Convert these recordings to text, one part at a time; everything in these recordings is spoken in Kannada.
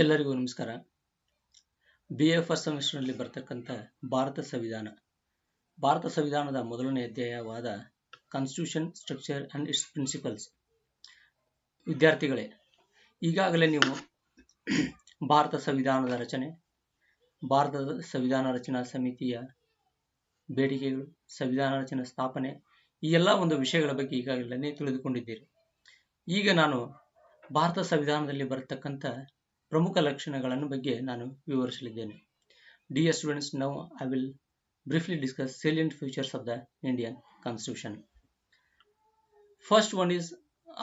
ಎಲ್ಲರಿಗೂ ನಮಸ್ಕಾರ. BA ಫಸ್ಟ್ ಸೆಮಿಸ್ಟರ್ನಲ್ಲಿ ಬರ್ತಕ್ಕಂಥ ಭಾರತ ಸಂವಿಧಾನದ ಮೊದಲನೇ ಅಧ್ಯಾಯವಾದ constitution structure and its principles. ವಿದ್ಯಾರ್ಥಿಗಳೇ, ಈಗಾಗಲೇ ನೀವು ಭಾರತ ಸಂವಿಧಾನದ ರಚನೆ, ಭಾರತದ ಸಂವಿಧಾನ ರಚನಾ ಸಮಿತಿಯ ಬೇಡಿಕೆಗಳು, ಸಂವಿಧಾನ ರಚನಾ ಸ್ಥಾಪನೆ, ಈ ಎಲ್ಲ ಒಂದು ವಿಷಯಗಳ ಬಗ್ಗೆ ಈಗಾಗಲೇ ತಿಳಿದುಕೊಂಡಿದ್ದೀರಿ. ಈಗ ನಾನು ಭಾರತ ಸಂವಿಧಾನದಲ್ಲಿ ಬರತಕ್ಕಂಥ ಪ್ರಮುಖ ಲಕ್ಷಣಗಳನ್ನು ಬಗ್ಗೆ ನಾನು ವಿವರಿಸಲಿದ್ದೇನೆ. Dear students, now I will briefly discuss salient features of the Indian Constitution. First one is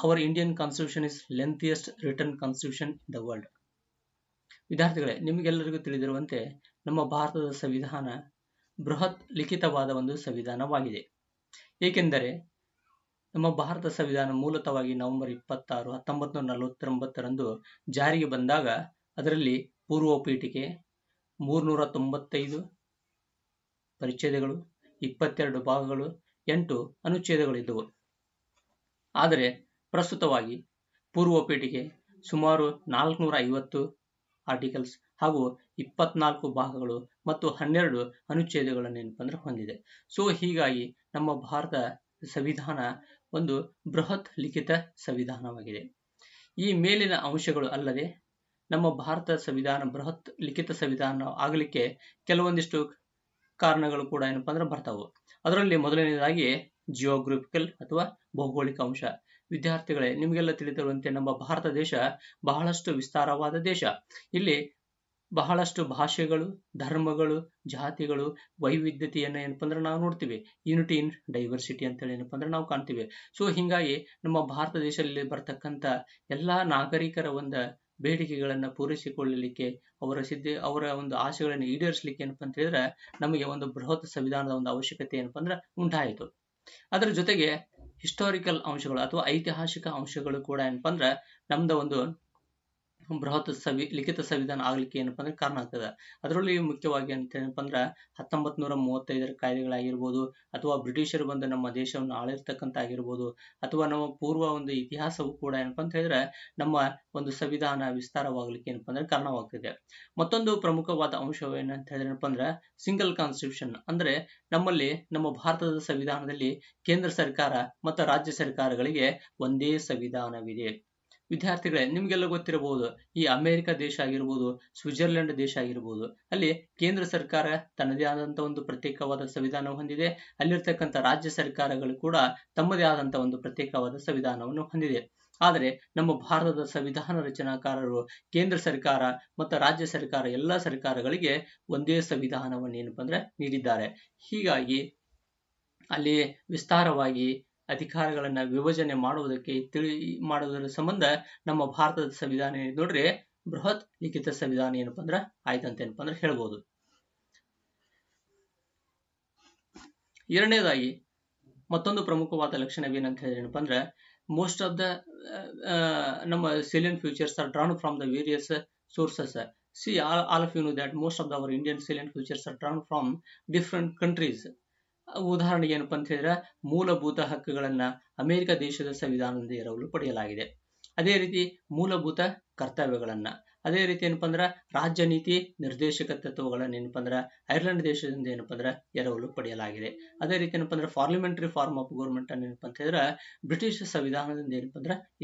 our Indian Constitution is lengthiest written constitution in the world. ವಿದ್ಯಾರ್ಥಿಗಳೇ, ನಿಮಗೆಲ್ಲರಿಗೂ ತಿಳಿದಿರುವಂತೆ ನಮ್ಮ ಭಾರತದ ಸಂವಿಧಾನ ಬೃಹತ್ ಲಿಖಿತವಾದ ಒಂದು ಸಂವಿಧಾನವಾಗಿದೆ. ಏಕೆಂದರೆ ನಮ್ಮ ಭಾರತ ಸಂವಿಧಾನ ಮೂಲತಃವಾಗಿ ನವೆಂಬರ್ 26, 1949ರಂದು ಜಾರಿಗೆ ಬಂದಾಗ ಅದರಲ್ಲಿ ಪೂರ್ವ ಪೀಠಿಕೆ 395 ಪರಿಚ್ಛೇದಗಳು, 22 ಭಾಗಗಳು, 8 ಅನುಚ್ಛೇದಗಳಿದ್ದವು. ಆದರೆ ಪ್ರಸ್ತುತವಾಗಿ ಪೂರ್ವ ಪೀಠಿಕೆ ಸುಮಾರು 450 ಆರ್ಟಿಕಲ್ಸ್ ಹಾಗೂ 24 ಭಾಗಗಳು ಮತ್ತು 12 ಅನುಚ್ಛೇದಗಳನ್ನು ಹೊಂದಿದೆ. ಸೊ ಹೀಗಾಗಿ ನಮ್ಮ ಭಾರತ ಸಂವಿಧಾನ ಒಂದು ಬೃಹತ್ ಲಿಖಿತ ಸಂವಿಧಾನವಾಗಿದೆ. ಈ ಮೇಲಿನ ಅಂಶಗಳು ಅಲ್ಲದೆ ನಮ್ಮ ಭಾರತ ಸಂವಿಧಾನ ಬೃಹತ್ ಲಿಖಿತ ಸಂವಿಧಾನ ಆಗಲಿಕ್ಕೆ ಕೆಲವೊಂದಿಷ್ಟು ಕಾರಣಗಳು ಕೂಡ ಬರ್ತಾವು. ಅದರಲ್ಲಿ ಮೊದಲನೇದಾಗಿ ಜಿಯೋಗ್ರಫಿಕಲ್ ಅಥವಾ ಭೌಗೋಳಿಕ ಅಂಶ. ವಿದ್ಯಾರ್ಥಿಗಳೇ, ನಿಮಗೆಲ್ಲ ತಿಳಿದಿರುವಂತೆ ನಮ್ಮ ಭಾರತ ದೇಶ ಬಹಳಷ್ಟು ವಿಸ್ತಾರವಾದ ದೇಶ. ಇಲ್ಲಿ ಬಹಳಷ್ಟು ಭಾಷೆಗಳು, ಧರ್ಮಗಳು, ಜಾತಿಗಳು, ವೈವಿಧ್ಯತೆಯನ್ನು ನಾವು ನೋಡ್ತೀವಿ. ಯೂನಿಟಿ ಇನ್ ಡೈವರ್ಸಿಟಿ ಅಂತೇಳಿ ನಾವು ಕಾಣ್ತೀವಿ. ಸೊ ಹೀಗಾಗಿ ನಮ್ಮ ಭಾರತ ದೇಶದಲ್ಲಿ ಬರ್ತಕ್ಕಂಥ ಎಲ್ಲಾ ನಾಗರಿಕರ ಒಂದು ಬೇಡಿಕೆಗಳನ್ನು ಪೂರೈಸಿಕೊಳ್ಳಲಿಕ್ಕೆ, ಅವರ ಒಂದು ಆಶೆಗಳನ್ನು ಈಡೇರಿಸಲಿಕ್ಕೆ ಅಂತ ಹೇಳಿದ್ರೆ ನಮಗೆ ಒಂದು ಬೃಹತ್ ಸಂವಿಧಾನದ ಒಂದು ಅವಶ್ಯಕತೆ ಉಂಟಾಯಿತು. ಅದರ ಜೊತೆಗೆ ಹಿಸ್ಟಾರಿಕಲ್ ಅಂಶಗಳು ಅಥವಾ ಐತಿಹಾಸಿಕ ಅಂಶಗಳು ಕೂಡ ನಮ್ದ ಒಂದು ಬೃಹತ್ ಲಿಖಿತ ಸಂವಿಧಾನ ಆಗ್ಲಿಕ್ಕೆ ಕಾರಣ ಆಗ್ತದೆ. ಅದರಲ್ಲಿ ಮುಖ್ಯವಾಗಿ 1935 ಕಾಯ್ದೆಗಳಾಗಿರ್ಬೋದು, ಅಥವಾ ಬ್ರಿಟಿಷರು ಬಂದು ನಮ್ಮ ದೇಶವನ್ನು ಆಳಿರ್ತಕ್ಕಂಥ ಆಗಿರ್ಬೋದು, ಅಥವಾ ನಮ್ಮ ಪೂರ್ವ ಒಂದು ಇತಿಹಾಸವು ಕೂಡ ಹೇಳಿದ್ರೆ ನಮ್ಮ ಒಂದು ಸಂವಿಧಾನ ವಿಸ್ತಾರವಾಗಲಿಕ್ಕೆ ಕಾರಣವಾಗ್ತಿದೆ. ಮತ್ತೊಂದು ಪ್ರಮುಖವಾದ ಅಂಶವೇನಂತ ಹೇಳಿದ್ರೆ ಸಿಂಗಲ್ ಕಾನ್ಸ್ಟಿಟ್ಯೂಷನ್. ಅಂದ್ರೆ ನಮ್ಮಲ್ಲಿ ನಮ್ಮ ಭಾರತದ ಸಂವಿಧಾನದಲ್ಲಿ ಕೇಂದ್ರ ಸರ್ಕಾರ ಮತ್ತು ರಾಜ್ಯ ಸರ್ಕಾರಗಳಿಗೆ ಒಂದೇ ಸಂವಿಧಾನವಿದೆ. ವಿದ್ಯಾರ್ಥಿಗಳೇ, ನಿಮ್ಗೆಲ್ಲ ಗೊತ್ತಿರಬಹುದು, ಈ ಅಮೆರಿಕ ದೇಶ ಆಗಿರ್ಬೋದು, ಸ್ವಿಟ್ಜರ್ಲೆಂಡ್ ದೇಶ ಆಗಿರ್ಬೋದು, ಅಲ್ಲಿ ಕೇಂದ್ರ ಸರ್ಕಾರ ತನ್ನದೇ ಆದಂತಹ ಒಂದು ಪ್ರತ್ಯೇಕವಾದ ಸಂವಿಧಾನ ಹೊಂದಿದೆ. ಅಲ್ಲಿರ್ತಕ್ಕಂಥ ರಾಜ್ಯ ಸರ್ಕಾರಗಳು ಕೂಡ ತಮ್ಮದೇ ಆದಂತಹ ಒಂದು ಪ್ರತ್ಯೇಕವಾದ ಸಂವಿಧಾನವನ್ನು ಹೊಂದಿದೆ. ಆದರೆ ನಮ್ಮ ಭಾರತದ ಸಂವಿಧಾನ ರಚನಾಕಾರರು ಕೇಂದ್ರ ಸರ್ಕಾರ ಮತ್ತು ರಾಜ್ಯ ಸರ್ಕಾರ ಎಲ್ಲ ಸರ್ಕಾರಗಳಿಗೆ ಒಂದೇ ಸಂವಿಧಾನವನ್ನು ನೀಡಿದ್ದಾರೆ. ಹೀಗಾಗಿ ಅಲ್ಲಿ ವಿಸ್ತಾರವಾಗಿ ಅಧಿಕಾರಗಳನ್ನ ವಿಭಜನೆ ಮಾಡುವುದರ ಸಂಬಂಧ ನಮ್ಮ ಭಾರತದ ಸಂವಿಧಾನ ನೋಡ್ರಿ ಬೃಹತ್ ಲಿಖಿತ ಸಂವಿಧಾನ ಆಯ್ತಂತ ಹೇಳ್ಬೋದು. ಎರಡನೇದಾಗಿ ಮತ್ತೊಂದು ಪ್ರಮುಖವಾದ ಲಕ್ಷಣವೇನಂತ ಹೇಳಿದ್ರೆ ಮೋಸ್ಟ್ ಆಫ್ ದ ನಮ್ಮ salient features are drawn from the various sources. See, all of you know that most of our Indian salient features are drawn from different countries. ಉದಾಹರಣೆಗೆ ಏನಪ್ಪಾ ಅಂತ ಹೇಳಿದ್ರೆ ಮೂಲಭೂತ ಹಕ್ಕುಗಳನ್ನ ಅಮೆರಿಕ ದೇಶದ ಸಂವಿಧಾನದಿಂದ ಎರವಲು ಪಡೆಯಲಾಗಿದೆ. ಅದೇ ರೀತಿ ಮೂಲಭೂತ ಕರ್ತವ್ಯಗಳನ್ನ, ಅದೇ ರೀತಿ ರಾಜ್ಯ ನೀತಿ ನಿರ್ದೇಶಕ ತತ್ವಗಳನ್ನ ಐರ್ಲೆಂಡ್ ದೇಶದಿಂದ ಎರವಲು ಪಡೆಯಲಾಗಿದೆ. ಅದೇ ರೀತಿ ಪಾರ್ಲಿಮೆಂಟರಿ ಫಾರ್ಮ್ ಆಫ್ ಗೌರ್ಮೆಂಟ್ ಅನ್ನ ಹೇಳಿದ್ರೆ ಬ್ರಿಟಿಷ್ ಸಂವಿಧಾನದಿಂದ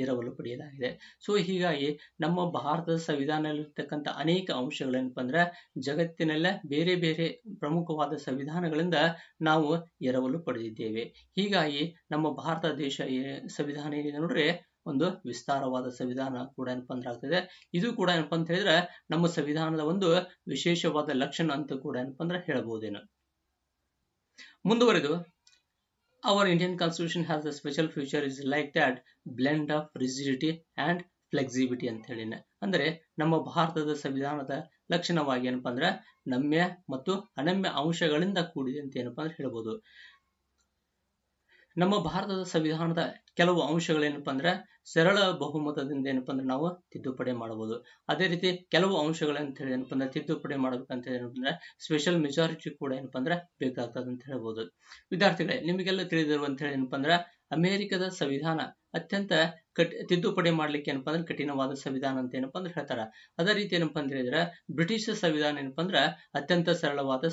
ಎರವಲು ಪಡೆಯಲಾಗಿದೆ. ಸೊ ಹೀಗಾಗಿ ನಮ್ಮ ಭಾರತದ ಸಂವಿಧಾನದಲ್ಲಿರ್ತಕ್ಕಂಥ ಅನೇಕ ಅಂಶಗಳು ಜಗತ್ತಿನೆಲ್ಲ ಬೇರೆ ಬೇರೆ ಪ್ರಮುಖವಾದ ಸಂವಿಧಾನಗಳಿಂದ ನಾವು ಎರವಲು ಪಡೆದಿದ್ದೇವೆ. ಹೀಗಾಗಿ ನಮ್ಮ ಭಾರತ ದೇಶ ಸಂವಿಧಾನ ಏನಿದೆ ನೋಡ್ರಿ ಒಂದು ವಿಸ್ತಾರವಾದ ಸಂವಿಧಾನ ಕೂಡ ಆಗ್ತದೆ. ಇದು ಕೂಡ ಅಂತ ಹೇಳಿದ್ರೆ ನಮ್ಮ ಸಂವಿಧಾನದ ಒಂದು ವಿಶೇಷವಾದ ಲಕ್ಷಣ ಅಂತ ಕೂಡ ಹೇಳಬಹುದೇನು. ಮುಂದುವರೆದು our Indian Constitution has a special feature is like that blend of rigidity and flexibility ಅಂತ ಹೇಳಿ. ಅಂದ್ರೆ ನಮ್ಮ ಭಾರತದ ಸಂವಿಧಾನದ ಲಕ್ಷಣವಾಗಿ ನಮ್ಯ ಮತ್ತು ಅನಮ್ಯ ಅಂಶಗಳಿಂದ ಕೂಡಿದೆ ಅಂತ ಹೇಳ್ಬೋದು. ನಮ್ಮ ಭಾರತದ ಸಂವಿಧಾನದ ಕೆಲವು ಅಂಶಗಳೇನಪ್ಪ ಅಂದ್ರೆ ಸರಳ ಬಹುಮತದಿಂದ ಏನಪ್ಪ ಅಂದ್ರೆ ನಾವು ತಿದ್ದುಪಡಿ ಮಾಡಬಹುದು. ಅದೇ ರೀತಿ ಕೆಲವು ಅಂಶಗಳಂತ ಹೇಳಿ ಏನಪ್ಪ ಅಂದ್ರೆ ತಿದ್ದುಪಡಿ ಮಾಡ್ಬೇಕಂತ ಏನಪ್ಪ ಅಂದ್ರೆ ಸ್ಪೆಷಲ್ ಮೆಜಾರಿಟಿ ಕೂಡ ಏನಪ್ಪ ಅಂದ್ರೆ ಬೇಕಾಗ್ತದೆ ಅಂತ ಹೇಳ್ಬೋದು. ವಿದ್ಯಾರ್ಥಿಗಳೇ, ನಿಮಗೆಲ್ಲ ತಿಳಿದಿರುವಂತ ಹೇಳಿ ಏನಪ್ಪ ಅಂದ್ರೆ ಅಮೆರಿಕದ ಸಂವಿಧಾನ ಅತ್ಯಂತ ತಿದ್ದುಪಡಿ ಮಾಡ್ಲಿಕ್ಕೆ ಏನಪ್ಪ ಅಂದ್ರೆ ಕಠಿಣವಾದ ಸಂವಿಧಾನ ಅಂತ ಏನಪ್ಪ ಅಂದ್ರೆ ಹೇಳ್ತಾರ. ಅದೇ ರೀತಿ ಏನಪ್ಪ ಅಂತ ಹೇಳಿದ್ರೆ ಬ್ರಿಟಿಷ್ ಸಂವಿಧಾನ ಏನಪ್ಪ ಅಂದ್ರೆ ಅತ್ಯಂತ ಸರಳವಾದ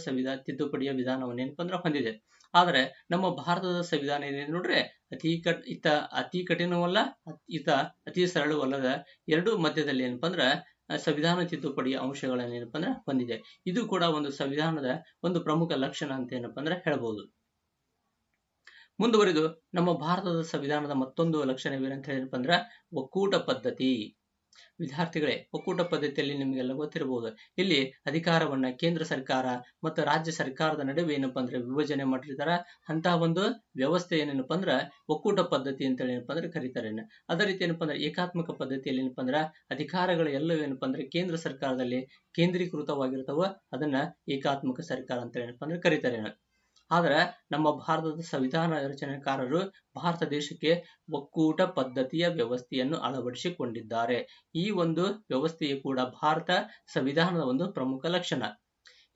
ತಿದ್ದುಪಡಿಯ ವಿಧಾನವನ್ನು ಏನಪ್ಪ ಅಂದ್ರೆ ಹೊಂದಿದೆ. ಆದ್ರೆ ನಮ್ಮ ಭಾರತದ ಸಂವಿಧಾನ ಏನಿದೆ ನೋಡ್ರೆ ಅತಿ ಕಠಿಣವಲ್ಲ, ಅತಿ ಸರಳವಲ್ಲದ ಎರಡೂ ಮಧ್ಯದಲ್ಲಿ ಏನಪ್ಪ ಅಂದ್ರೆ ಸಂವಿಧಾನ ತಿದ್ದುಪಡಿಯ ಅಂಶಗಳನ್ನ ಏನಪ್ಪ ಅಂದ್ರೆ ಹೊಂದಿದೆ. ಇದು ಕೂಡ ಒಂದು ಸಂವಿಧಾನದ ಒಂದು ಪ್ರಮುಖ ಲಕ್ಷಣ ಅಂತ ಏನಪ್ಪ ಅಂದ್ರೆ ಹೇಳ್ಬೋದು. ಮುಂದುವರಿದು ನಮ್ಮ ಭಾರತದ ಸಂವಿಧಾನದ ಮತ್ತೊಂದು ಲಕ್ಷಣವೇನಂತ ಹೇಳಿದ್ರಪ್ಪ ಅಂದ್ರೆ ಒಕ್ಕೂಟ ಪದ್ಧತಿ. ವಿದ್ಯಾರ್ಥಿಗಳೇ, ಒಕ್ಕೂಟ ಪದ್ಧತಿಯಲ್ಲಿ ನಿಮಗೆಲ್ಲ ಗೊತ್ತಿರಬಹುದು, ಇಲ್ಲಿ ಅಧಿಕಾರವನ್ನ ಕೇಂದ್ರ ಸರ್ಕಾರ ಮತ್ತು ರಾಜ್ಯ ಸರ್ಕಾರದ ನಡುವೆ ಏನಪ್ಪ ಅಂದ್ರೆ ವಿಭಜನೆ ಮಾಡಿರ್ತಾರ. ಅಂತ ಒಂದು ವ್ಯವಸ್ಥೆ ಏನೇನಪ್ಪ ಅಂದ್ರೆ ಒಕ್ಕೂಟ ಪದ್ಧತಿ ಅಂತ ಹೇಳಿ ಏನಪ್ಪ ಅಂದ್ರೆ ಕರೀತಾರೆ. ಅದೇ ರೀತಿ ಏನಪ್ಪ ಅಂದ್ರೆ ಏಕಾತ್ಮಕ ಪದ್ಧತಿಯಲ್ಲಿ ಏನಪ್ಪ ಅಂದ್ರೆ ಅಧಿಕಾರಗಳು ಎಲ್ಲವೂ ಏನಪ್ಪ ಅಂದ್ರೆ ಕೇಂದ್ರ ಸರ್ಕಾರದಲ್ಲಿ ಕೇಂದ್ರೀಕೃತವಾಗಿರ್ತಾವ. ಅದನ್ನ ಏಕಾತ್ಮಕ ಸರ್ಕಾರ ಅಂತ ಏನಪ್ಪ ಅಂದ್ರೆ ಕರೀತಾರೆ. ಆದ್ರೆ ನಮ್ಮ ಭಾರತದ ಸಂವಿಧಾನ ರಚನೆಕಾರರು ಭಾರತ ದೇಶಕ್ಕೆ ಒಕ್ಕೂಟ ಪದ್ಧತಿಯ ವ್ಯವಸ್ಥೆಯನ್ನು ಅಳವಡಿಸಿಕೊಂಡಿದ್ದಾರೆ. ಈ ಒಂದು ವ್ಯವಸ್ಥೆಯು ಕೂಡ ಭಾರತ ಸಂವಿಧಾನದ ಒಂದು ಪ್ರಮುಖ ಲಕ್ಷಣ.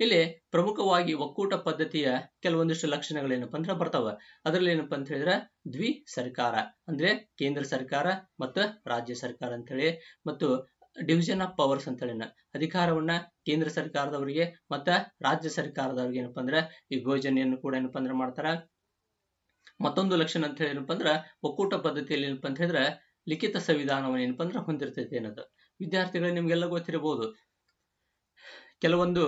ಇಲ್ಲಿ ಪ್ರಮುಖವಾಗಿ ಒಕ್ಕೂಟ ಪದ್ಧತಿಯ ಕೆಲವೊಂದಿಷ್ಟು ಲಕ್ಷಣಗಳೇನಪ್ಪ ಅಂದ್ರೆ ಬರ್ತಾವ. ಅದರಲ್ಲಿ ಏನಪ್ಪ ಅಂತ ಹೇಳಿದ್ರೆ ದ್ವಿ ಸರ್ಕಾರ ಅಂದ್ರೆ ಕೇಂದ್ರ ಸರ್ಕಾರ ಮತ್ತು ರಾಜ್ಯ ಸರ್ಕಾರ ಅಂತ ಹೇಳಿ, ಮತ್ತು ಡಿವಿಷನ್ ಆಫ್ ಪವರ್ಸ್ ಅಂತ ಹೇಳಿ ಅಧಿಕಾರವನ್ನ ಕೇಂದ್ರ ಸರ್ಕಾರದವರಿಗೆ ಮತ್ತ ರಾಜ್ಯ ಸರ್ಕಾರದವ್ರಿಗೆ ಏನಪ್ಪ ಅಂದ್ರೆ ವಿಭಜನೆಯನ್ನು ಕೂಡ ಏನಪ್ಪ ಅಂದ್ರೆ ಮಾಡ್ತಾರ. ಮತ್ತೊಂದು ಲಕ್ಷಣ ಅಂತ ಹೇಳಿ ಏನಪ್ಪ ಅಂದ್ರೆ ಒಕ್ಕೂಟ ಪದ್ಧತಿಯಲ್ಲಿ ಏನಪ್ಪ ಅಂತ ಹೇಳಿದ್ರೆ ಲಿಖಿತ ಸಂವಿಧಾನವನ್ನು ಏನಪ್ಪ ಅಂದ್ರೆ ಹೊಂದಿರ್ತೈತೆ ಅನ್ನೋದು. ವಿದ್ಯಾರ್ಥಿಗಳು, ನಿಮ್ಗೆಲ್ಲ ಗೊತ್ತಿರಬಹುದು, ಕೆಲವೊಂದು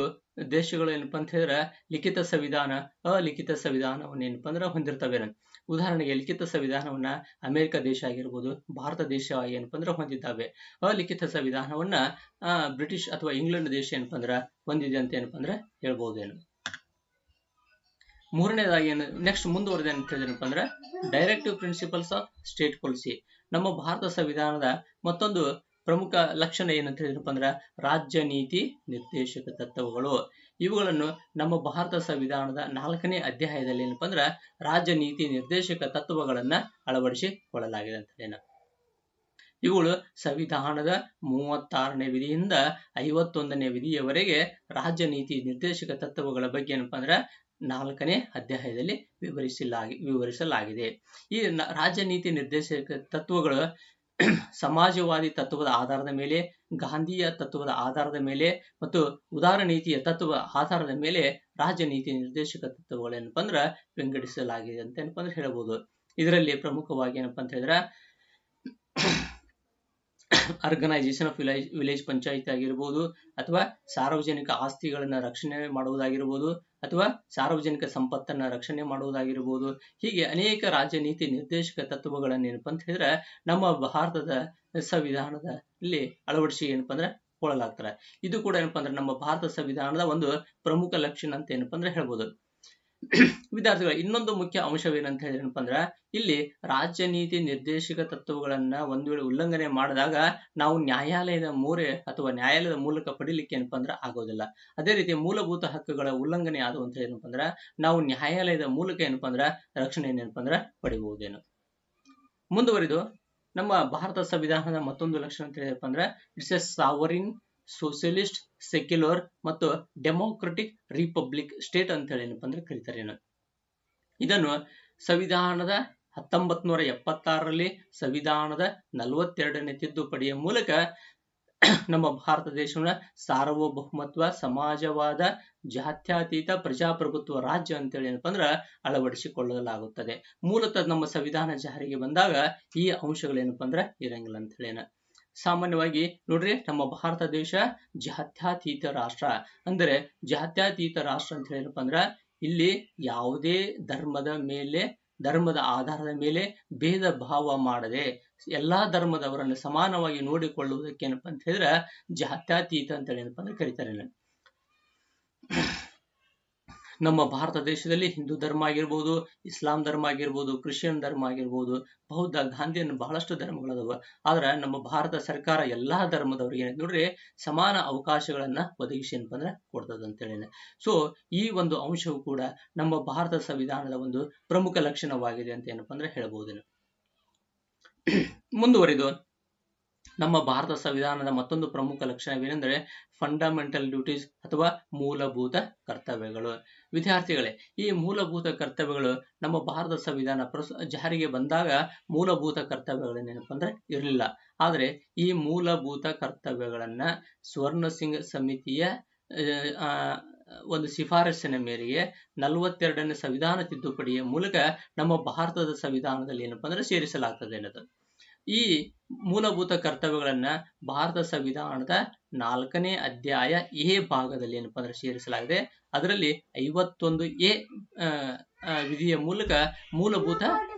ದೇಶಗಳು ಏನಪ್ಪ ಅಂತ ಹೇಳಿದ್ರೆ ಲಿಖಿತ ಸಂವಿಧಾನ, ಅಲಿಖಿತ ಸಂವಿಧಾನವನ್ನು ಏನಪ್ಪ ಅಂದ್ರೆ ಹೊಂದಿರ್ತವೆ. ಉದಾಹರಣೆಗೆ ಲಿಖಿತ ಸಂವಿಧಾನವನ್ನ ಅಮೆರಿಕ ದೇಶ ಆಗಿರ್ಬೋದು, ಭಾರತ ದೇಶ ಏನಪ್ಪ ಅಂದ್ರೆ ಹೊಂದಿದ್ದಾವೆ. ಅಲಿಖಿತ ಸಂವಿಧಾನವನ್ನ ಬ್ರಿಟಿಷ್ ಅಥವಾ ಇಂಗ್ಲೆಂಡ್ ದೇಶ ಏನಪ್ಪ ಅಂದ್ರೆ ಹೊಂದಿದೆ ಅಂತ ಏನಪ್ಪ ಅಂದ್ರೆ ಹೇಳ್ಬೋದೇನು. ಮೂರನೇದಾಗಿ ನೆಕ್ಸ್ಟ್ ಮುಂದುವರೆದ ಅಂತ ಹೇಳಿದ್ರಪ್ಪ ಅಂದ್ರೆ directive principles of state policy. ನಮ್ಮ ಭಾರತ ಸಂವಿಧಾನದ ಮತ್ತೊಂದು ಪ್ರಮುಖ ಲಕ್ಷಣ ಏನಂತ ಹೇಳಿದ್ರಪ್ಪ ಅಂದ್ರೆ ರಾಜ್ಯ ನೀತಿ ನಿರ್ದೇಶಕ ತತ್ವಗಳು. ಇವುಗಳನ್ನು ನಮ್ಮ ಭಾರತ ಸಂವಿಧಾನದ 4ನೇ ಅಧ್ಯಾಯದಲ್ಲಿ ಏನಪ್ಪ ಅಂದ್ರೆ ರಾಜ್ಯ ನೀತಿ ನಿರ್ದೇಶಕ ತತ್ವಗಳನ್ನ ಅಳವಡಿಸಿಕೊಳ್ಳಲಾಗಿದೆ ಅಂತ ಹೇಳಿ. ಇವುಗಳು ಸಂವಿಧಾನದ 36ನೇ ವಿಧಿಯಿಂದ 51ನೇ ವಿಧಿಯವರೆಗೆ ರಾಜ್ಯ ನೀತಿ ನಿರ್ದೇಶಕ ತತ್ವಗಳ ಬಗ್ಗೆ ಏನಪ್ಪ ಅಂದ್ರೆ 4ನೇ ಅಧ್ಯಾಯದಲ್ಲಿ ವಿವರಿಸಲಾಗಿದೆ. ಈ ರಾಜ್ಯ ನೀತಿ ನಿರ್ದೇಶಕ ತತ್ವಗಳು ಸಮಾಜವಾದಿ ತತ್ವದ ಆಧಾರದ ಮೇಲೆ, ಗಾಂಧಿಯ ತತ್ವದ ಆಧಾರದ ಮೇಲೆ ಮತ್ತು ಉದಾರ ನೀತಿಯ ತತ್ವ ಆಧಾರದ ಮೇಲೆ ರಾಜ್ಯ ನೀತಿ ನಿರ್ದೇಶಕ ತತ್ವಗಳೇನಪ್ಪ ಅಂದ್ರೆ ವಿಂಗಡಿಸಲಾಗಿದೆ ಅಂತ ಏನಪ್ಪ ಅಂದ್ರೆ ಹೇಳ್ಬೋದು. ಇದರಲ್ಲಿ ಪ್ರಮುಖವಾಗಿ ಏನಪ್ಪ ಅಂತ ಹೇಳಿದ್ರೆ ಆರ್ಗನೈಸೇಷನ್ ಆಫ್ ವಿಲೇಜ್ ಪಂಚಾಯತ್ ಆಗಿರ್ಬೋದು, ಅಥವಾ ಸಾರ್ವಜನಿಕ ಆಸ್ತಿಗಳನ್ನ ರಕ್ಷಣೆ ಮಾಡುವುದಾಗಿರ್ಬೋದು, ಅಥವಾ ಸಾರ್ವಜನಿಕ ಸಂಪತ್ತನ್ನ ರಕ್ಷಣೆ ಮಾಡುವುದಾಗಿರ್ಬೋದು, ಹೀಗೆ ಅನೇಕ ರಾಜ್ಯ ನೀತಿ ನಿರ್ದೇಶಕ ತತ್ವಗಳನ್ನ ಏನಪ್ಪ ಅಂತ ಹೇಳಿದ್ರೆ ನಮ್ಮ ಭಾರತದ ಸಂವಿಧಾನದಲ್ಲಿ ಅಳವಡಿಸಿ ಏನಪ್ಪ ಅಂದ್ರೆ ಕೊಳ್ಳಲಾಗ್ತಾರೆ. ಇದು ಕೂಡ ಏನಪ್ಪ ಅಂದ್ರೆ ನಮ್ಮ ಭಾರತ ಸಂವಿಧಾನದ ಒಂದು ಪ್ರಮುಖ ಲಕ್ಷಣ ಅಂತ ಏನಪ್ಪ ಅಂದ್ರೆ ಹೇಳ್ಬೋದು. ವಿದ್ಯಾರ್ಥಿಗಳು, ಇನ್ನೊಂದು ಮುಖ್ಯ ಅಂಶವೇನಂತ ಹೇಳಿದ್ರಪ್ಪ ಅಂದ್ರೆ ಇಲ್ಲಿ ರಾಜ್ಯ ನೀತಿ ನಿರ್ದೇಶಕ ತತ್ವಗಳನ್ನ ಒಂದು ವೇಳೆ ಉಲ್ಲಂಘನೆ ಮಾಡಿದಾಗ ನಾವು ನ್ಯಾಯಾಲಯದ ಮೊರೆ ಅಥವಾ ನ್ಯಾಯಾಲಯದ ಮೂಲಕ ಪಡಿಲಿಕ್ಕೆ ಏನಪ್ಪ ಅಂದ್ರೆ ಆಗೋದಿಲ್ಲ. ಅದೇ ರೀತಿ ಮೂಲಭೂತ ಹಕ್ಕುಗಳ ಉಲ್ಲಂಘನೆ ಆದವು ಅಂತ ಏನಪ್ಪ ಅಂದ್ರೆ ನಾವು ನ್ಯಾಯಾಲಯದ ಮೂಲಕ ಏನಪ್ಪ ಅಂದ್ರೆ ರಕ್ಷಣೆ ಏನಪ್ಪ ಅಂದ್ರೆ ಪಡಿಬಹುದೇನು. ಮುಂದುವರಿದು ನಮ್ಮ ಭಾರತ ಸಂವಿಧಾನದ ಮತ್ತೊಂದು ಲಕ್ಷಣ ಅಂತ ಹೇಳಿದಪ್ಪ ಅಂದ್ರೆ it's A sovereign socialist secular ಮತ್ತು ಡೆಮೋಕ್ರೆಟಿಕ್ ರಿಪಬ್ಲಿಕ್ ಸ್ಟೇಟ್ ಅಂತ ಹೇಳಿ ಏನಪ್ಪ ಅಂದ್ರೆ ಕರೀತಾರೆ. ಇದನ್ನು ಸಂವಿಧಾನದ 1976ರಲ್ಲಿ ಸಂವಿಧಾನದ 42ನೇ ತಿದ್ದುಪಡಿಯ ಮೂಲಕ ನಮ್ಮ ಭಾರತ ದೇಶವನ್ನ ಸಾರ್ವಭೌಮತ್ವ, ಸಮಾಜವಾದ, ಜಾತ್ಯತೀತ ಪ್ರಜಾಪ್ರಭುತ್ವ ರಾಜ್ಯ ಅಂತೇಳಿ ಏನಪ್ಪ ಅಂದ್ರೆ ಅಳವಡಿಸಿಕೊಳ್ಳಲಾಗುತ್ತದೆ. ಮೂಲತಃ ನಮ್ಮ ಸಂವಿಧಾನ ಜಾರಿಗೆ ಬಂದಾಗ ಈ ಅಂಶಗಳೇನಪ್ಪ ಅಂದ್ರೆ ಇರಂಗಿಲ್ಲ ಅಂತ ಹೇಳಿ. ಸಾಮಾನ್ಯವಾಗಿ ನೋಡ್ರಿ, ನಮ್ಮ ಭಾರತ ದೇಶ ಜಾತ್ಯತೀತ ರಾಷ್ಟ್ರ. ಅಂದ್ರೆ ಜಾತ್ಯತೀತ ರಾಷ್ಟ್ರ ಅಂತ ಏನಪ್ಪ ಅಂದ್ರೆ ಇಲ್ಲಿ ಯಾವುದೇ ಧರ್ಮದ ಆಧಾರದ ಮೇಲೆ ಭೇದ ಭಾವ ಮಾಡದೆ ಎಲ್ಲಾ ಧರ್ಮದವರನ್ನು ಸಮಾನವಾಗಿ ನೋಡಿಕೊಳ್ಳುವುದಕ್ಕೆ ಏನಪ್ಪ ಅಂತ ಹೇಳಿದ್ರೆ ಜಾತ್ಯತೀತ ಅಂತ ಹೇಳಿ ಏನಪ್ಪ ಅಂದ್ರೆ ಕರೀತಾರೆ. ನಮ್ಮ ಭಾರತ ದೇಶದಲ್ಲಿ ಹಿಂದೂ ಧರ್ಮ ಆಗಿರ್ಬೋದು, ಇಸ್ಲಾಂ ಧರ್ಮ ಆಗಿರ್ಬೋದು, ಕ್ರಿಶ್ಚಿಯನ್ ಧರ್ಮ ಆಗಿರ್ಬೋದು, ಬೌದ್ಧ, ಗಾಂಧಿಯನ್ ಬಹಳಷ್ಟು ಧರ್ಮಗಳದಾವ. ಆದ್ರೆ ನಮ್ಮ ಭಾರತ ಸರ್ಕಾರ ಎಲ್ಲಾ ಧರ್ಮದವರಿಗೆ ನೋಡ್ರಿ ಸಮಾನ ಅವಕಾಶಗಳನ್ನ ಒದಗಿಸಿ ಏನಪ್ಪ ಅಂದ್ರೆ ಕೊಡ್ತದ ಅಂತೇಳಿ. ಸೊ ಈ ಒಂದು ಅಂಶವು ಕೂಡ ನಮ್ಮ ಭಾರತ ಸಂವಿಧಾನದ ಒಂದು ಪ್ರಮುಖ ಲಕ್ಷಣವಾಗಿದೆ ಅಂತ ಏನಪ್ಪ ಅಂದ್ರೆ ಹೇಳ್ಬೋದು. ಮುಂದುವರಿದು ನಮ್ಮ ಭಾರತ ಸಂವಿಧಾನದ ಮತ್ತೊಂದು ಪ್ರಮುಖ ಲಕ್ಷಣವೇನೆಂದರೆ ಫಂಡಮೆಂಟಲ್ ಡ್ಯೂಟೀಸ್ ಅಥವಾ ಮೂಲಭೂತ ಕರ್ತವ್ಯಗಳು. ವಿದ್ಯಾರ್ಥಿಗಳೇ, ಈ ಮೂಲಭೂತ ಕರ್ತವ್ಯಗಳು ನಮ್ಮ ಭಾರತ ಸಂವಿಧಾನ ಜಾರಿಗೆ ಬಂದಾಗ ಮೂಲಭೂತ ಕರ್ತವ್ಯಗಳೇನಪ್ಪ ಅಂದ್ರೆ ಇರಲಿಲ್ಲ. ಆದರೆ ಈ ಮೂಲಭೂತ ಕರ್ತವ್ಯಗಳನ್ನ ಸ್ವರ್ಣ ಸಿಂಗ್ ಸಮಿತಿಯ ಒಂದು ಶಿಫಾರಸಿನ ಮೇರೆಗೆ 42ನೇ ಸಂವಿಧಾನ ತಿದ್ದುಪಡಿಯ ಮೂಲಕ ನಮ್ಮ ಭಾರತದ ಸಂವಿಧಾನದಲ್ಲಿ ಏನಪ್ಪ ಅಂದ್ರೆ ಸೇರಿಸಲಾಗ್ತದೆ ಅನ್ನೋದು. ಈ ಮೂಲಭೂತ ಕರ್ತವ್ಯಗಳನ್ನ ಭಾರತ ಸಂವಿಧಾನದ 4ನೇ ಅಧ್ಯಾಯ ಎ ಭಾಗದಲ್ಲಿ ಏನಪ್ಪ ಅಂದ್ರೆ ಸೇರಿಸಲಾಗಿದೆ. ಅದರಲ್ಲಿ 51A ವಿಧಿಯ ಮೂಲಕ ಮೂಲಭೂತ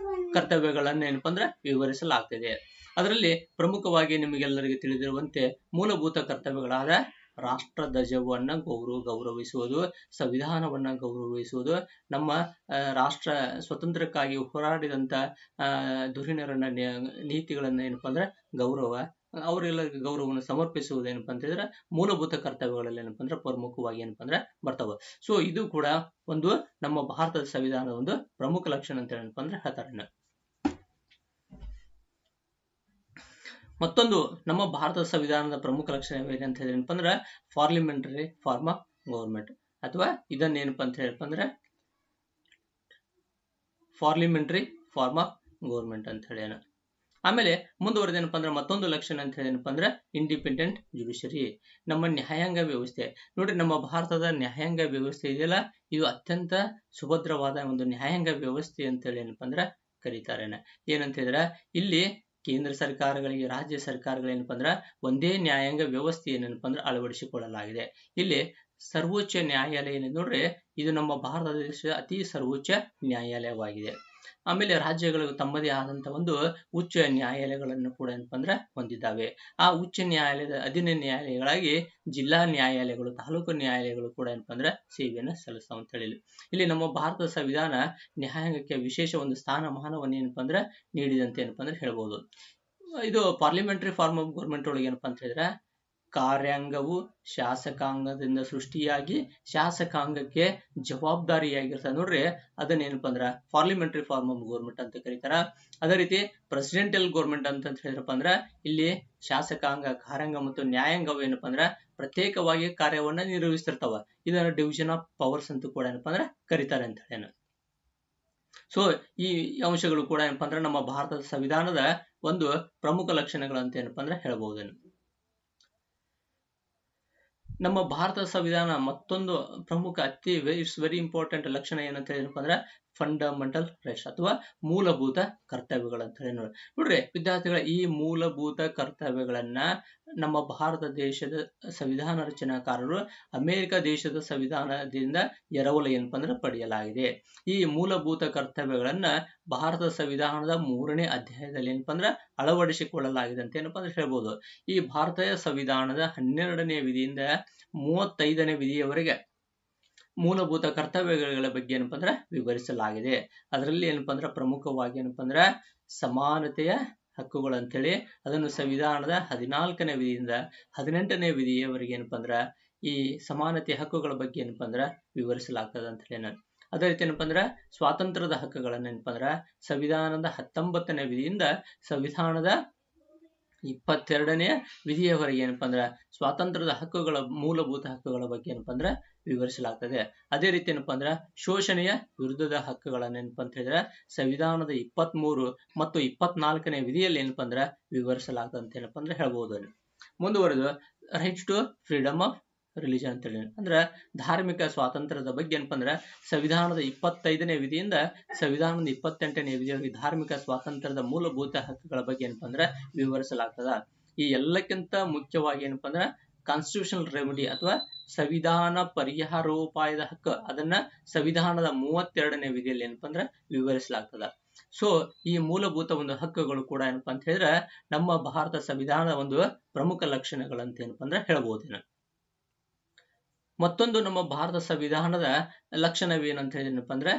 ಕರ್ತವ್ಯಗಳನ್ನ ಏನಪ್ಪ ಅಂದ್ರೆ ವಿವರಿಸಲಾಗ್ತದೆ. ಅದರಲ್ಲಿ ಪ್ರಮುಖವಾಗಿ ನಿಮಗೆಲ್ಲರಿಗೂ ತಿಳಿದಿರುವಂತೆ ಮೂಲಭೂತ ಕರ್ತವ್ಯಗಳಾದ ರಾಷ್ಟ್ರ ಧ್ವಜವನ್ನ ಗೌರವಿಸುವುದು, ಸಂವಿಧಾನವನ್ನ ಗೌರವಿಸುವುದು, ನಮ್ಮ ರಾಷ್ಟ್ರ ಸ್ವತಂತ್ರಕ್ಕಾಗಿ ಹೋರಾಡಿದಂತ ಧುರೀಣರನ್ನ ನೀತಿಗಳನ್ನ ಏನಪ್ಪ ಅಂದ್ರೆ ಗೌರವ, ಅವರೆಲ್ಲರಿಗೂ ಗೌರವವನ್ನು ಸಮರ್ಪಿಸುವುದು ಏನಪ್ಪ ಅಂತ ಹೇಳಿದ್ರೆ ಮೂಲಭೂತ ಕರ್ತವ್ಯಗಳಲ್ಲಿ ಏನಪ್ಪ ಅಂದ್ರೆ ಪ್ರಮುಖವಾಗಿ ಏನಪ್ಪ ಅಂದ್ರೆ ಬರ್ತಾವ. ಸೊ ಇದು ಕೂಡ ಒಂದು ನಮ್ಮ ಭಾರತದ ಸಂವಿಧಾನದ ಒಂದು ಪ್ರಮುಖ ಲಕ್ಷಣ ಅಂತ ಏನಪ್ಪ ಅಂದ್ರೆ ಹೇಳ್ತಾರೆ. ಮತ್ತೊಂದು ನಮ್ಮ ಭಾರತದ ಸಂವಿಧಾನದ ಪ್ರಮುಖ ಲಕ್ಷಣ ಏನಂತ ಹೇಳಿದ್ರಪ್ಪ ಅಂದ್ರೆ ಪಾರ್ಲಿಮೆಂಟರಿ ಫಾರ್ಮ್ ಆಫ್ ಗೌರ್ಮೆಂಟ್, ಅಥವಾ ಇದನ್ನೇನಪ್ಪ ಅಂತ ಹೇಳಪ್ಪ ಅಂದ್ರೆ ಪಾರ್ಲಿಮೆಂಟರಿ ಫಾರ್ಮ್ ಆಫ್ ಗೌರ್ಮೆಂಟ್ ಅಂತ ಹೇಳಿ. ಆಮೇಲೆ ಮುಂದುವರೆದೇನಪ್ಪ ಅಂದ್ರೆ ಮತ್ತೊಂದು ಲಕ್ಷಣ ಅಂತ ಹೇಳೇನಪ್ಪ ಅಂದ್ರೆ ಇಂಡಿಪೆಂಡೆಂಟ್ ಜುಡಿಷರಿ, ನಮ್ಮ ನ್ಯಾಯಾಂಗ ವ್ಯವಸ್ಥೆ. ನೋಡ್ರಿ, ನಮ್ಮ ಭಾರತದ ನ್ಯಾಯಾಂಗ ವ್ಯವಸ್ಥೆ ಇದೆಯಲ್ಲ, ಇದು ಅತ್ಯಂತ ಸುಭದ್ರವಾದ ಒಂದು ನ್ಯಾಯಾಂಗ ವ್ಯವಸ್ಥೆ ಅಂತ ಹೇಳಿ ಏನಪ್ಪ ಅಂದ್ರೆ ಕರೀತಾರೆ. ಏನಂತ ಹೇಳಿದ್ರೆ ಇಲ್ಲಿ ಕೇಂದ್ರ ಸರ್ಕಾರಗಳಿಗೆ, ರಾಜ್ಯ ಸರ್ಕಾರಗಳೇನಪ್ಪ ಅಂದ್ರೆ ಒಂದೇ ನ್ಯಾಯಾಂಗ ವ್ಯವಸ್ಥೆ ಏನಪ್ಪ ಅಂದ್ರೆ ಅಳವಡಿಸಿಕೊಳ್ಳಲಾಗಿದೆ. ಇಲ್ಲಿ ಸರ್ವೋಚ್ಚ ನ್ಯಾಯಾಲಯ ಏನಿದೆ ನೋಡ್ರಿ, ಇದು ನಮ್ಮ ಭಾರತ ದೇಶದ ಅತಿ ಸರ್ವೋಚ್ಚ ನ್ಯಾಯಾಲಯವಾಗಿದೆ. ಆಮೇಲೆ ರಾಜ್ಯಗಳು ತಮ್ಮದೇ ಆದಂತ ಒಂದು ಉಚ್ಚ ನ್ಯಾಯಾಲಯಗಳನ್ನು ಕೂಡ ಏನಪ್ಪ ಅಂದ್ರೆ ಹೊಂದಿದ್ದಾವೆ. ಆ ಉಚ್ಚ ನ್ಯಾಯಾಲಯದ ಅಧೀನ ನ್ಯಾಯಾಲಯಗಳಾಗಿ ಜಿಲ್ಲಾ ನ್ಯಾಯಾಲಯಗಳು, ತಾಲೂಕು ನ್ಯಾಯಾಲಯಗಳು ಕೂಡ ಏನಪ್ಪ ಅಂದ್ರೆ ಸೇವೆಯನ್ನು ಸಲ್ಲಿಸ್ತಾವ ಅಂತ ಹೇಳಿ. ಇಲ್ಲಿ ನಮ್ಮ ಭಾರತದ ಸಂವಿಧಾನ ನ್ಯಾಯಾಂಗಕ್ಕೆ ವಿಶೇಷ ಒಂದು ಸ್ಥಾನಮಾನವನ್ನು ಏನಪ್ಪ ಅಂದ್ರೆ ನೀಡಿದಂತೆ ಏನಪ್ಪ ಅಂದ್ರೆ ಹೇಳ್ಬೋದು. ಇದು ಪಾರ್ಲಿಮೆಂಟರಿ ಫಾರ್ಮ್ ಆಫ್ ಗೌರ್ಮೆಂಟ್ ಒಳಗೆ ಏನಪ್ಪ ಅಂತ ಹೇಳಿದ್ರೆ ಕಾರ್ಯಾಂಗವು ಶಾಸಕಾಂಗದಿಂದ ಸೃಷ್ಟಿಯಾಗಿ ಶಾಸಕಾಂಗಕ್ಕೆ ಜವಾಬ್ದಾರಿಯಾಗಿರ್ತದೆ. ನೋಡ್ರಿ, ಅದನ್ನೇನಪ್ಪ ಅಂದ್ರ ಪಾರ್ಲಿಮೆಂಟರಿ ಫಾರ್ಮ್ ಆಫ್ ಗೌರ್ಮೆಂಟ್ ಅಂತ ಕರೀತಾರ. ಅದೇ ರೀತಿ ಪ್ರೆಸಿಡೆಂಟಿಯಲ್ ಗೌರ್ಮೆಂಟ್ ಅಂತ ಹೇಳಿದ್ರಪ್ಪ ಅಂದ್ರ ಇಲ್ಲಿ ಶಾಸಕಾಂಗ, ಕಾರ್ಯಾಂಗ ಮತ್ತು ನ್ಯಾಯಾಂಗವು ಏನಪ್ಪ ಅಂದ್ರ ಪ್ರತ್ಯೇಕವಾಗಿ ಕಾರ್ಯವನ್ನ ನಿರ್ವಹಿಸ್ತಿರ್ತಾವ. ಇದನ್ನ ಡಿವಿಷನ್ ಆಫ್ ಪವರ್ಸ್ ಅಂತ ಕೂಡ ಏನಪ್ಪ ಅಂದ್ರೆ ಕರೀತಾರೆ ಅಂತ ಹೇಳಿ. ಸೊ ಈ ಅಂಶಗಳು ಕೂಡ ಏನಪ್ಪ ಅಂದ್ರೆ ನಮ್ಮ ಭಾರತದ ಸಂವಿಧಾನದ ಒಂದು ಪ್ರಮುಖ ಲಕ್ಷಣಗಳಂತ ಏನಪ್ಪ ಅಂದ್ರೆ ಹೇಳ್ಬಹುದೇನು. ನಮ್ಮ ಭಾರತದ ಸಂವಿಧಾನ ಮತ್ತೊಂದು ಪ್ರಮುಖ ಇಟ್ಸ್ ವೆರಿ ಇಂಪಾರ್ಟೆಂಟ್ ಲಕ್ಷಣ ಏನಂತ ಏನಪ್ಪ ಅಂದ್ರೆ ಫಂಡಮೆಂಟಲ್ ರೈಟ್ಸ್ ಅಥವಾ ಮೂಲಭೂತ ಕರ್ತವ್ಯಗಳಂತ ಹೇಳಿ. ನೋಡ್ರಿ ವಿದ್ಯಾರ್ಥಿಗಳ, ಈ ಮೂಲಭೂತ ಕರ್ತವ್ಯಗಳನ್ನ ನಮ್ಮ ಭಾರತ ದೇಶದ ಸಂವಿಧಾನ ರಚನಾಕಾರರು ಅಮೆರಿಕ ದೇಶದ ಸಂವಿಧಾನದಿಂದ ಎರವಲು ಏನಪ್ಪ ಅಂದ್ರೆ ಪಡೆಯಲಾಗಿದೆ. ಈ ಮೂಲಭೂತ ಕರ್ತವ್ಯಗಳನ್ನ ಭಾರತ ಸಂವಿಧಾನದ 3ನೇ ಅಧ್ಯಾಯದಲ್ಲಿ ಏನಪ್ಪ ಅಂದ್ರೆ ಅಳವಡಿಸಿಕೊಳ್ಳಲಾಗಿದೆ ಅಂತ ಏನಪ್ಪ ಅಂದ್ರೆ ಹೇಳ್ಬೋದು. ಈ ಭಾರತೀಯ ಸಂವಿಧಾನದ 12ನೇ ವಿಧಿಯಿಂದ 35ನೇ ವಿಧಿಯವರೆಗೆ ಮೂಲಭೂತ ಕರ್ತವ್ಯಗಳ ಬಗ್ಗೆ ಏನಪ್ಪ ಅಂದ್ರೆ ವಿವರಿಸಲಾಗಿದೆ. ಅದರಲ್ಲಿ ಏನಪ್ಪ ಅಂದ್ರೆ ಪ್ರಮುಖವಾಗಿ ಏನಪ್ಪ ಅಂದ್ರೆ ಸಮಾನತೆಯ ಹಕ್ಕುಗಳು ಅಂತೇಳಿ ಅದನ್ನು ಸಂವಿಧಾನದ 14ನೇ ವಿಧಿಯಿಂದ 18ನೇ ವಿಧಿಯವರೆಗೆ ಏನಪ್ಪ ಅಂದ್ರೆ ಈ ಸಮಾನತೆಯ ಹಕ್ಕುಗಳ ಬಗ್ಗೆ ಏನಪ್ಪ ಅಂದ್ರೆ ವಿವರಿಸಲಾಗ್ತದೆ ಅಂತ ಹೇಳಿ. ಅದೇ ರೀತಿ ಏನಪ್ಪ ಅಂದ್ರೆ ಸ್ವಾತಂತ್ರ್ಯದ ಹಕ್ಕುಗಳನ್ನ ಏನಪ್ಪ ಅಂದ್ರೆ ಸಂವಿಧಾನದ 19ನೇ ವಿಧಿಯಿಂದ ಸಂವಿಧಾನದ 22ನೇ ವಿಧಿಯವರೆಗೆ ಏನಪ್ಪ ಅಂದ್ರೆ ಸ್ವಾತಂತ್ರ್ಯದ ಹಕ್ಕುಗಳ, ಮೂಲಭೂತ ಹಕ್ಕುಗಳ ಬಗ್ಗೆ ಏನಪ್ಪ ಅಂದ್ರೆ ವಿವರಿಸಲಾಗ್ತದೆ. ಅದೇ ರೀತಿ ಏನಪ್ಪ ಅಂದ್ರೆ ಶೋಷಣೆಯ ವಿರುದ್ಧದ ಹಕ್ಕುಗಳನ್ನ ಏನಪ್ಪ ಅಂತ ಹೇಳಿದ್ರೆ ಸಂವಿಧಾನದ 23 ಮತ್ತು 24ನೇ ವಿಧಿಯಲ್ಲಿ ಏನಪ್ಪ ಅಂದ್ರೆ ವಿವರಿಸಲಾಗ್ತದೆ ಅಂತ ಏನಪ್ಪ ಅಂದ್ರೆ ಹೇಳ್ಬೋದು. ಮುಂದುವರೆದು right to freedom of religion ಅಂತ ಹೇಳಿ ಅಂದ್ರೆ ಧಾರ್ಮಿಕ ಸ್ವಾತಂತ್ರ್ಯದ ಬಗ್ಗೆ ಏನಪ್ಪ ಅಂದ್ರೆ ಸಂವಿಧಾನದ 25ನೇ ವಿಧಿಯಿಂದ ಸಂವಿಧಾನದ 28ನೇ ವಿಧಿಯವರೆಗೆ ಧಾರ್ಮಿಕ ಸ್ವಾತಂತ್ರ್ಯದ ಮೂಲಭೂತ ಹಕ್ಕುಗಳ ಬಗ್ಗೆ ಏನಪ್ಪ ಅಂದ್ರೆ ವಿವರಿಸಲಾಗ್ತದ. ಈ ಎಲ್ಲಕ್ಕಿಂತ ಮುಖ್ಯವಾಗಿ ಏನಪ್ಪ ಅಂದ್ರೆ ಕಾನ್ಸ್ಟಿಟ್ಯೂಷನಲ್ ರೆಮಿಡಿ ಅಥವಾ ಸಂವಿಧಾನ ಪರಿಹಾರೋಪಾಯದ ಹಕ್ಕು, ಅದನ್ನ ಸಂವಿಧಾನದ 32ನೇ ವಿಧಿಯಲ್ಲಿ ಏನಪ್ಪ ಅಂದ್ರೆ ವಿವರಿಸಲಾಗ್ತದ. ಸೊ ಈ ಮೂಲಭೂತ ಒಂದು ಹಕ್ಕುಗಳು ಕೂಡ ಏನಪ್ಪ ಅಂತ ಹೇಳಿದ್ರೆ ನಮ್ಮ ಭಾರತ ಸಂವಿಧಾನದ ಒಂದು ಪ್ರಮುಖ ಲಕ್ಷಣಗಳಂತ ಏನಪ್ಪ ಅಂದ್ರೆ ಹೇಳ್ಬೋದು. ಮತ್ತೊಂದು ನಮ್ಮ ಭಾರತ ಸಂವಿಧಾನದ ಲಕ್ಷಣವೇನಂತ ಹೇಳಿದ್ನಪ್ಪ ಅಂದ್ರೆ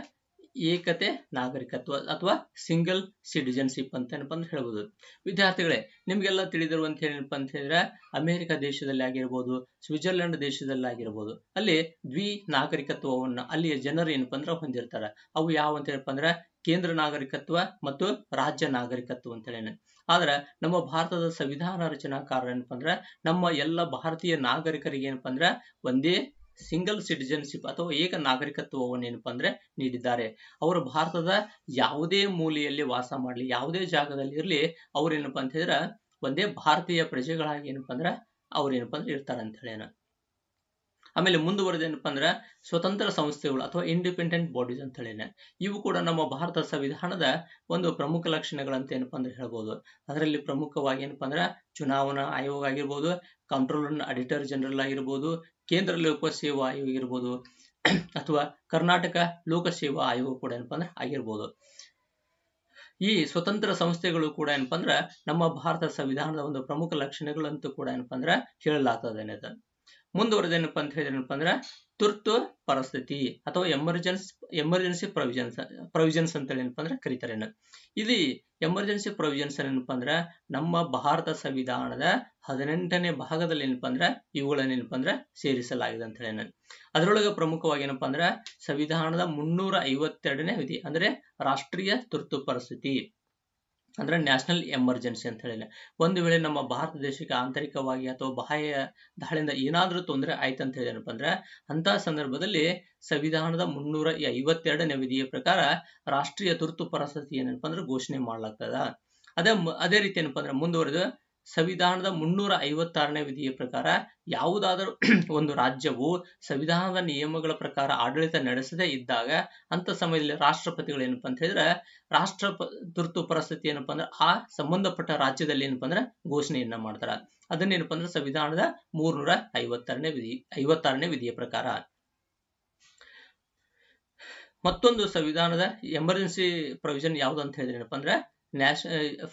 ಏಕತೆ ನಾಗರಿಕತ್ವ ಅಥವಾ ಸಿಂಗಲ್ ಸಿಟಿಜನ್ಶಿಪ್ ಅಂತ ಏನಪ್ಪ ಅಂದ್ರೆ ಹೇಳ್ಬೋದು. ವಿದ್ಯಾರ್ಥಿಗಳೇ, ನಿಮ್ಗೆಲ್ಲ ತಿಳಿದಿರುವಂತ ಏನಪ್ಪ ಅಂತ ಹೇಳಿದ್ರೆ ಅಮೆರಿಕ ದೇಶದಲ್ಲಿ ಆಗಿರ್ಬೋದು, ಸ್ವಿಟ್ಜರ್ಲೆಂಡ್ ದೇಶದಲ್ಲಿ ಆಗಿರ್ಬೋದು, ಅಲ್ಲಿ ದ್ವಿ ನಾಗರಿಕತ್ವವನ್ನ ಅಲ್ಲಿಯ ಜನರು ಏನಪ್ಪ ಅಂದ್ರೆ ಹೊಂದಿರ್ತಾರೆ. ಅವು ಯಾವ ಅಂತ ಏನಪ್ಪ ಅಂದ್ರೆ ಕೇಂದ್ರ ನಾಗರಿಕತ್ವ ಮತ್ತು ರಾಜ್ಯ ನಾಗರಿಕತ್ವ ಅಂತ ಹೇಳಿ. ಆದ್ರೆ ನಮ್ಮ ಭಾರತದ ಸಂವಿಧಾನ ರಚನಾಕಾರ ಏನಪ್ಪ ಅಂದ್ರೆ ನಮ್ಮ ಎಲ್ಲ ಭಾರತೀಯ ನಾಗರಿಕರಿಗೆ ಏನಪ್ಪ ಅಂದ್ರೆ ಒಂದೇ ಸಿಂಗಲ್ ಸಿಟಿಜನ್ಶಿಪ್ ಅಥವಾ ಏಕ ನಾಗರಿಕತ್ವವನ್ನು ಏನಪ್ಪ ಅಂದ್ರೆ ನೀಡಿದ್ದಾರೆ. ಅವರು ಭಾರತದ ಯಾವುದೇ ಮೂಲೆಯಲ್ಲಿ ವಾಸ ಮಾಡಲಿ, ಯಾವುದೇ ಜಾಗದಲ್ಲಿ ಇರಲಿ, ಅವ್ರೇನಪ್ಪ ಅಂತ ಹೇಳಿದ್ರೆ ಒಂದೇ ಭಾರತೀಯ ಪ್ರಜೆಗಳಾಗಿ ಏನಪ್ಪ ಅಂದ್ರೆ ಅವ್ರೇನಪ್ಪ ಅಂದ್ರೆ ಇರ್ತಾರೆ ಅಂತ ಹೇಳಿ. ಆಮೇಲೆ ಮುಂದುವರೆದೇನಪ್ಪ ಅಂದ್ರೆ ಸ್ವತಂತ್ರ ಸಂಸ್ಥೆಗಳು ಅಥವಾ ಇಂಡಿಪೆಂಡೆಂಟ್ ಬಾಡೀಸ್ ಅಂತ ಹೇಳಿ. ಇವು ಕೂಡ ನಮ್ಮ ಭಾರತ ಸಂವಿಧಾನದ ಒಂದು ಪ್ರಮುಖ ಲಕ್ಷಣಗಳಂತ ಏನಪ್ಪ ಅಂದ್ರೆ ಹೇಳ್ಬೋದು. ಅದರಲ್ಲಿ ಪ್ರಮುಖವಾಗಿ ಏನಪ್ಪ ಅಂದ್ರೆ ಚುನಾವಣಾ ಆಯೋಗ ಆಗಿರ್ಬೋದು, ಕಂಟ್ರೋಲರ್ ಆಡಿಟರ್ ಜನರಲ್ ಆಗಿರ್ಬೋದು, ಕೇಂದ್ರ ಲೋಕ ಸೇವಾ ಆಯೋಗ ಇರ್ಬೋದು, ಅಥವಾ ಕರ್ನಾಟಕ ಲೋಕಸೇವಾ ಆಯೋಗ ಕೂಡ ಏನಪ್ಪ ಅಂದ್ರೆ ಆಗಿರ್ಬೋದು. ಈ ಸ್ವತಂತ್ರ ಸಂಸ್ಥೆಗಳು ಕೂಡ ಏನಪ್ಪ ಅಂದ್ರೆ ನಮ್ಮ ಭಾರತ ಸಂವಿಧಾನದ ಒಂದು ಪ್ರಮುಖ ಲಕ್ಷಣಗಳಂತೂ ಕೂಡ ಏನಪ್ಪ ಅಂದ್ರೆ ಹೇಳಲಾಗ್ತದೆ. ಮುಂದುವರೆದೇನಪ್ಪ ಅಂತ ಹೇಳಿದ್ರಪ್ಪ ಅಂದ್ರೆ ತುರ್ತು ಪರಿಸ್ಥಿತಿ ಅಥವಾ ಎಮರ್ಜೆನ್ಸಿ ಪ್ರೊವಿಜನ್ಸ್ ಅಂತ ಏನಪ್ಪ ಅಂದ್ರೆ ಕರೀತಾರೆ. ಇಲ್ಲಿ ಎಮರ್ಜೆನ್ಸಿ ಪ್ರೊವಿಜನ್ಸ್ ಏನಪ್ಪ ಅಂದ್ರೆ ನಮ್ಮ ಭಾರತ ಸಂವಿಧಾನದ 18ನೇ ಭಾಗದಲ್ಲಿ ಏನಪ್ಪ ಅಂದ್ರೆ ಇವುಗಳನ್ನ ಏನಪ್ಪ ಅಂದ್ರೆ ಸೇರಿಸಲಾಗಿದೆ ಅಂತ ಹೇಳಿ. ಅದರೊಳಗೆ ಪ್ರಮುಖವಾಗಿ ಏನಪ್ಪ ಅಂದ್ರೆ ಸಂವಿಧಾನದ 352ನೇ ವಿಧಿ ಅಂದ್ರೆ ರಾಷ್ಟ್ರೀಯ ತುರ್ತು ಪರಿಸ್ಥಿತಿ ಅಂದ್ರೆ ನ್ಯಾಷನಲ್ ಎಮರ್ಜೆನ್ಸಿ ಅಂತ ಹೇಳಿ. ಒಂದು ವೇಳೆ ನಮ್ಮ ಭಾರತ ದೇಶಕ್ಕೆ ಆಂತರಿಕವಾಗಿ ಅಥವಾ ಬಾಹ್ಯ ದಾಳಿಯಿಂದ ಏನಾದ್ರೂ ತೊಂದರೆ ಆಯ್ತು ಅಂತ ಹೇಳಿ ಏನಪ್ಪ ಅಂದ್ರೆ ಅಂತ ಸಂದರ್ಭದಲ್ಲಿ ಸಂವಿಧಾನದ 352ನೇ ವಿಧಿಯ ಪ್ರಕಾರ ರಾಷ್ಟ್ರೀಯ ತುರ್ತು ಪರಿಸ್ಥಿತಿ ಏನಪ್ಪ ಅಂದ್ರೆ ಘೋಷಣೆ ಮಾಡ್ಲಾಗ್ತದ. ಅದೇ ರೀತಿ ಏನಪ್ಪ ಅಂದ್ರೆ ಮುಂದುವರೆದು ಸಂವಿಧಾನದ 356ನೇ ವಿಧಿಯ ಪ್ರಕಾರ ಯಾವುದಾದರೂ ಒಂದು ರಾಜ್ಯವು ಸಂವಿಧಾನದ ನಿಯಮಗಳ ಪ್ರಕಾರ ಆಡಳಿತ ನಡೆಸದೇ ಇದ್ದಾಗ ಅಂತ ಸಮಯದಲ್ಲಿ ರಾಷ್ಟ್ರಪತಿಗಳು ಏನಪ್ಪ ಅಂತ ಹೇಳಿದ್ರೆ ತುರ್ತು ಪರಿಸ್ಥಿತಿ ಏನಪ್ಪ ಅಂದ್ರೆ ಆ ಸಂಬಂಧಪಟ್ಟ ರಾಜ್ಯದಲ್ಲಿ ಏನಪ್ಪ ಅಂದ್ರೆ ಘೋಷಣೆಯನ್ನ ಮಾಡ್ತಾರ. ಅದನ್ನೇನಪ್ಪ ಅಂದ್ರೆ ಸಂವಿಧಾನದ 356ನೇ ವಿಧಿಯ ಪ್ರಕಾರ. ಮತ್ತೊಂದು ಸಂವಿಧಾನದ ಎಮರ್ಜೆನ್ಸಿ ಪ್ರೊವಿಷನ್ ಯಾವ್ದು ಅಂತ ಹೇಳಿದ್ರೆ ಏನಪ್ಪ ಅಂದ್ರೆ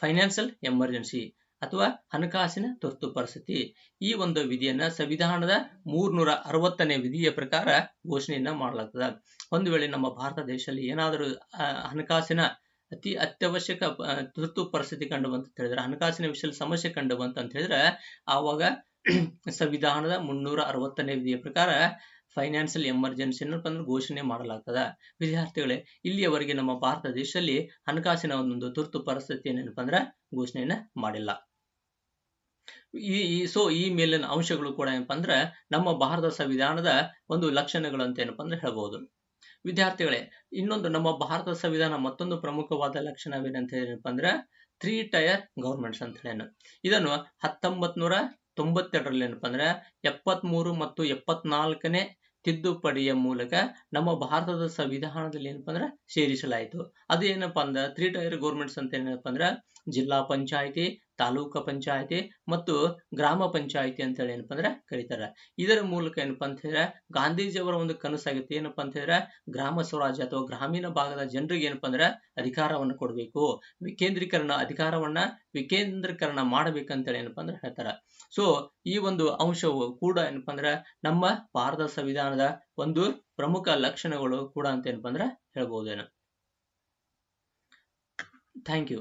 ಫೈನಾನ್ಷಿಯಲ್ ಎಮರ್ಜೆನ್ಸಿ ಅಥವಾ ಹಣಕಾಸಿನ ತುರ್ತು ಪರಿಸ್ಥಿತಿ. ಈ ಒಂದು ವಿಧಿಯನ್ನ ಸಂವಿಧಾನದ 360ನೇ ವಿಧಿಯ ಪ್ರಕಾರ ಘೋಷಣೆಯನ್ನ ಮಾಡಲಾಗ್ತದೆ. ಒಂದು ವೇಳೆ ನಮ್ಮ ಭಾರತ ದೇಶದಲ್ಲಿ ಏನಾದರೂ ಹಣಕಾಸಿನ ಅತ್ಯವಶ್ಯಕ ತುರ್ತು ಪರಿಸ್ಥಿತಿ ಕಂಡು ಬಂತ ಹೇಳಿದ್ರೆ, ಹಣಕಾಸಿನ ವಿಷಯದಲ್ಲಿ ಸಮಸ್ಯೆ ಕಂಡು ಬಂತ ಅಂತ ಹೇಳಿದ್ರೆ ಆವಾಗ ಸಂವಿಧಾನದ 360ನೇ ವಿಧಿಯ ಪ್ರಕಾರ ಫೈನಾನ್ಷಿಯಲ್ ಎಮರ್ಜೆನ್ಸಿ ಅಂದ್ರೆ ಘೋಷಣೆ ಮಾಡಲಾಗ್ತದ. ವಿದ್ಯಾರ್ಥಿಗಳೇ, ಇಲ್ಲಿಯವರೆಗೆ ನಮ್ಮ ಭಾರತ ದೇಶದಲ್ಲಿ ಹಣಕಾಸಿನ ಒಂದೊಂದು ತುರ್ತು ಪರಿಸ್ಥಿತಿ ಏನಪ್ಪ ಅಂದ್ರೆ ಘೋಷಣೆಯನ್ನ ಮಾಡಿಲ್ಲ. ಈ ಮೇಲಿನ ಅಂಶಗಳು ಕೂಡ ಏನಪ್ಪ ಅಂದ್ರೆ ನಮ್ಮ ಭಾರತ ಸಂವಿಧಾನದ ಒಂದು ಲಕ್ಷಣಗಳು ಅಂತ ಏನಪ್ಪ ಅಂದ್ರೆ ಹೇಳ್ಬಹುದು. ವಿದ್ಯಾರ್ಥಿಗಳೇ, ಇನ್ನೊಂದು ನಮ್ಮ ಭಾರತ ಸಂವಿಧಾನ ಮತ್ತೊಂದು ಪ್ರಮುಖವಾದ ಲಕ್ಷಣವೇನಂತ ಏನಪ್ಪ ಅಂದ್ರೆ 3 ಟೈರ್ ಗವರ್ಮೆಂಟ್ಸ್ ಅಂತ ಹೇಳಿ. ಇದನ್ನು 1992ರಲ್ಲಿ ಏನಪ್ಪ ಅಂದ್ರೆ 73 ಮತ್ತು 74ನೇ ತಿದ್ದುಪಡಿಯ ಮೂಲಕ ನಮ್ಮ ಭಾರತದ ಸಂವಿಧಾನದಲ್ಲಿ ಏನಪ್ಪ ಅಂದ್ರೆ ಸೇರಿಸಲಾಯಿತು. ಅದು ಏನಪ್ಪಾ ಅಂದ್ರೆ 3 ಟೈರ್ ಗವರ್ಮೆಂಟ್ಸ್ ಅಂತ ಏನಪ್ಪ ಅಂದ್ರೆ ಜಿಲ್ಲಾ ಪಂಚಾಯಿತಿ, ತಾಲೂಕು ಪಂಚಾಯಿತಿ ಮತ್ತು ಗ್ರಾಮ ಪಂಚಾಯಿತಿ ಅಂತ ಹೇಳಿ ಏನಪ್ಪ ಅಂದ್ರೆ ಕರೀತಾರೆ. ಇದರ ಮೂಲಕ ಏನಪ್ಪಾ ಅಂತ ಹೇಳಿದ್ರೆ ಗಾಂಧೀಜಿಯವರ ಒಂದು ಕನಸಾಗಿತ್ತು. ಏನಪ್ಪಾ ಅಂತ ಹೇಳಿದ್ರೆ ಗ್ರಾಮ ಸ್ವರಾಜ್ಯ ಅಥವಾ ಗ್ರಾಮೀಣ ಭಾಗದ ಜನರಿಗೆ ಏನಪ್ಪಾ ಅಂದ್ರೆ ಅಧಿಕಾರವನ್ನು ಕೊಡಬೇಕು, ಅಧಿಕಾರವನ್ನ ವಿಕೇಂದ್ರೀಕರಣ ಮಾಡಬೇಕಂತೇಳಿ ಏನಪ್ಪಾ ಅಂದ್ರೆ ಹೇಳ್ತಾರೆ. ಸೊ ಈ ಒಂದು ಅಂಶವು ಕೂಡ ಏನಪ್ಪಾ ಅಂದ್ರೆ ನಮ್ಮ ಭಾರತ ಸಂವಿಧಾನದ ಒಂದು ಪ್ರಮುಖ ಲಕ್ಷಣಗಳು ಕೂಡ ಅಂತ ಏನಪ್ಪಾ ಅಂದ್ರೆ ಹೇಳ್ಬಹುದೇನು. Thank you.